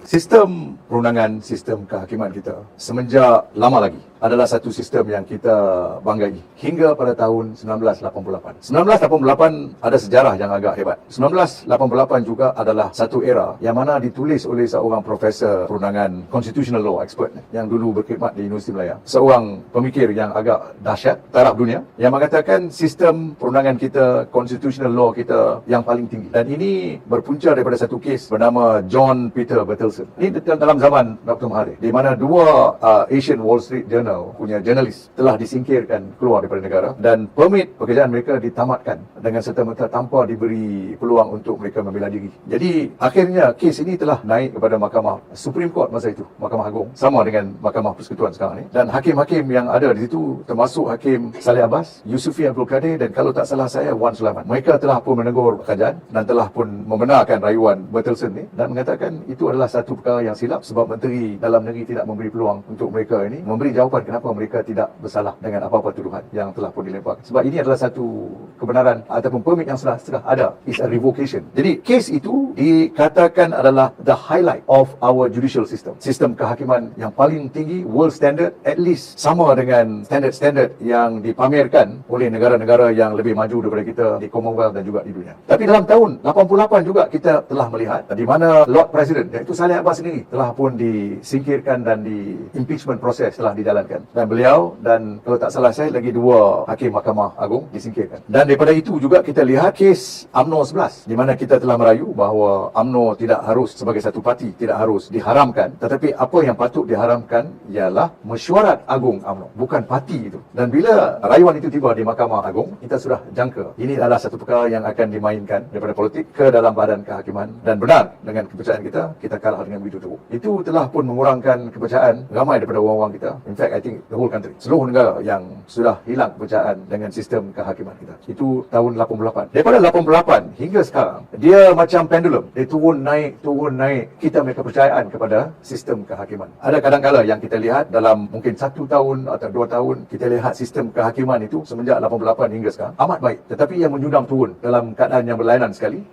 Sistem perundangan, sistem kehakiman kita semenjak lama lagi adalah satu sistem yang kita banggai hingga pada tahun 1988. 1988 ada sejarah yang agak hebat. 1988 juga adalah satu era yang mana ditulis oleh seorang profesor perundangan constitutional law expert yang dulu berkhidmat di Universiti Malaya. Seorang pemikir yang agak dahsyat taraf dunia yang mengatakan sistem perundangan kita, constitutional law kita yang paling tinggi. Dan ini berpunca daripada satu kes bernama John Peter Bertelsen. Ini dalam zaman Dr. Mahathir, di mana dua Asian Wall Street Journal punya jurnalis telah disingkirkan keluar daripada negara dan permit pekerjaan mereka ditamatkan dengan serta-merta tanpa diberi peluang untuk mereka membela diri. Jadi akhirnya kes ini telah naik kepada Mahkamah Supreme Court masa itu, Mahkamah Agung, sama dengan Mahkamah Persekutuan sekarang ni. Dan hakim-hakim yang ada di situ termasuk Hakim Saleh Abbas, Yusufi Abdul Kadir dan kalau tak salah saya Wan Sulaiman. Mereka telah pun menegur kerajaan dan telah pun membenarkan rayuan Bertelsen ni dan mengatakan itu adalah satu perkara yang silap sebab Menteri Dalam Negeri tidak memberi peluang untuk mereka ini memberi jawapan kenapa mereka tidak bersalah dengan apa-apa tuduhan yang telah pun dilemparkan. Sebab ini adalah satu kebenaran ataupun permit yang sudah ada. Is a revocation. Jadi kes itu dikatakan adalah the highlight of our judicial system. Sistem kehakiman yang paling tinggi, world standard, at least sama dengan standard-standard yang dipamerkan oleh negara-negara yang lebih maju daripada kita di Commonwealth dan juga di dunia. Tapi dalam tahun 88 juga kita telah melihat di mana Lord President iaitu Saleh Abbas sendiri telah pun disingkirkan dan di impeachment proses telah dijalankan. Dan beliau dan kalau tak salah saya lagi dua hakim Mahkamah Agung disingkirkan. Dan daripada itu juga kita lihat kes UMNO 11 di mana kita telah merayu bahawa UMNO tidak harus sebagai satu parti tidak harus diharamkan, tetapi apa yang patut diharamkan ialah mesyuarat agung UMNO, bukan parti itu. Dan bila rayuan itu tiba di Mahkamah Agung, kita sudah jangka ini adalah satu perkara yang akan dimainkan daripada politik ke dalam badan kehakiman dan benar dengan kepercayaan kita kalah dengan begitu teruk. Itu telah pun mengurangkan kepercayaan ramai daripada orang-orang kita. In fact, I think the whole country, seluruh negara yang sudah hilang kepercayaan dengan sistem kehakiman kita. Itu tahun 88. Daripada 88 hingga sekarang, dia macam pendulum. Dia turun naik. Kita punya kepercayaan kepada sistem kehakiman. Ada kadang-kala yang kita lihat dalam mungkin 1 tahun atau 2 tahun, kita lihat sistem kehakiman itu semenjak 88 hingga sekarang amat baik. Tetapi yang menjunam turun dalam keadaan yang berlainan sekali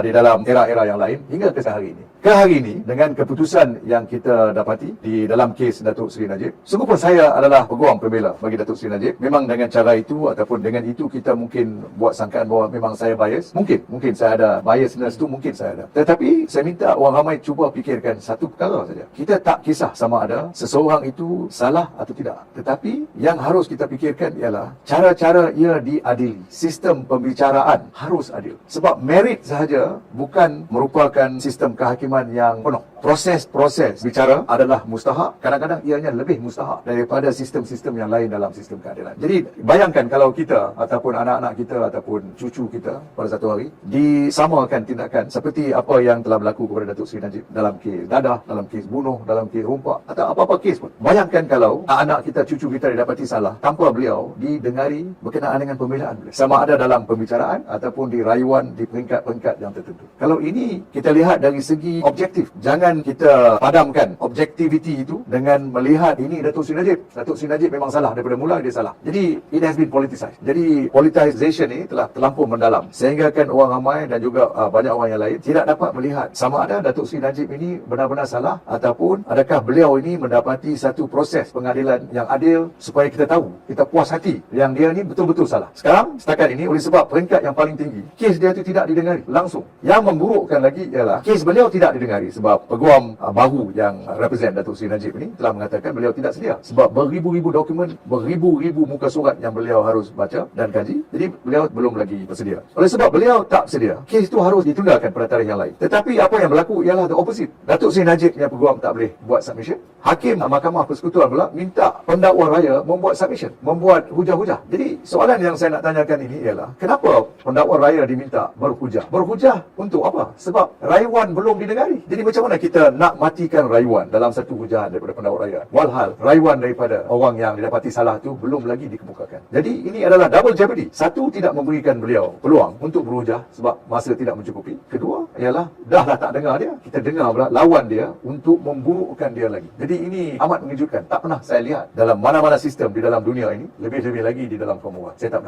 di dalam era-era yang lain hingga ke hari ini. Ke hari ini, dengan keputusan yang kita dapati di dalam kes Datuk Seri Najib, sungguh pun saya adalah peguam pembela bagi Datuk Seri Najib. Memang dengan cara itu ataupun dengan itu kita mungkin buat sangkaan bahawa memang saya bias. Mungkin saya ada biasness tu, mungkin saya ada. Tetapi saya minta orang ramai cuba fikirkan satu perkara saja. Kita tak kisah sama ada seseorang itu salah atau tidak. Tetapi yang harus kita fikirkan ialah cara-cara ia diadili. Sistem pembicaraan harus adil. Sebab merit sahaja bukan merupakan sistem kehakiman yang penuh. Proses bicara adalah mustahak. Kadang-kadang ianya lebih mustahak daripada sistem-sistem yang lain dalam sistem keadilan. Jadi bayangkan kalau kita ataupun anak-anak kita ataupun cucu kita pada satu hari disamakan tindakan seperti apa yang telah berlaku kepada Datuk Seri Najib dalam kes dadah, dalam kes bunuh, dalam kes rompak atau apa-apa kes pun. Bayangkan kalau anak kita, cucu kita didapati salah tanpa beliau didengari berkenaan dengan pembelaan beliau. Sama ada dalam pembicaraan ataupun di rayuan di peringkat-peringkat yang tertentu. Kalau ini kita lihat dari segi objektif. Jangan kita padamkan objektiviti itu dengan melihat ini Datuk Seri Najib. Datuk Seri Najib memang salah daripada mula dia salah. Jadi it has been politicized. Jadi politicization ini telah terlampau mendalam sehingga kan orang ramai dan juga banyak orang yang lain tidak dapat melihat sama ada Datuk Seri Najib ini benar-benar salah ataupun adakah beliau ini mendapati satu proses pengadilan yang adil supaya kita tahu, kita puas hati yang dia ni betul-betul salah. Sekarang setakat ini oleh sebab peringkat yang paling tinggi, kes dia itu tidak didengari langsung. Yang memburukkan lagi ialah kes beliau tidak didengari sebab peguam baru yang represent Datuk Seri Najib ini telah mengatakan beliau tidak sedia sebab beribu-ribu dokumen, beribu-ribu muka surat yang beliau harus baca dan kaji. Jadi beliau belum lagi bersedia. Oleh sebab beliau tak bersedia, kes itu harus ditundakan pada tarikh yang lain. Tetapi apa yang berlaku ialah the opposite. Datuk Seri Najib yang peguam tak boleh buat submission. Hakim Mahkamah Persekutuan pula minta pendakwa raya membuat submission, membuat hujah-hujah. Jadi soalan yang saya nak tanyakan ini ialah kenapa pendakwa raya diminta berhujah? Berhujah untuk apa? Sebab rayuan belum didengari. Jadi macam mana kita nak matikan rayuan dalam satu hujahan daripada pendakwa raya? Walhal rayuan daripada orang yang didapati salah itu belum lagi dikemukakan. Jadi ini adalah double jeopardy. Satu, tidak memberikan beliau peluang untuk berhujah sebab masa tidak mencukupi. Kedua ialah dah tak dengar dia, kita dengar pula lawan dia untuk memburukkan dia lagi. Jadi ini amat mengejutkan. Tak pernah saya lihat dalam mana-mana sistem di dalam dunia ini, lebih-lebih lagi di dalam Commonwealth. Saya tak pernah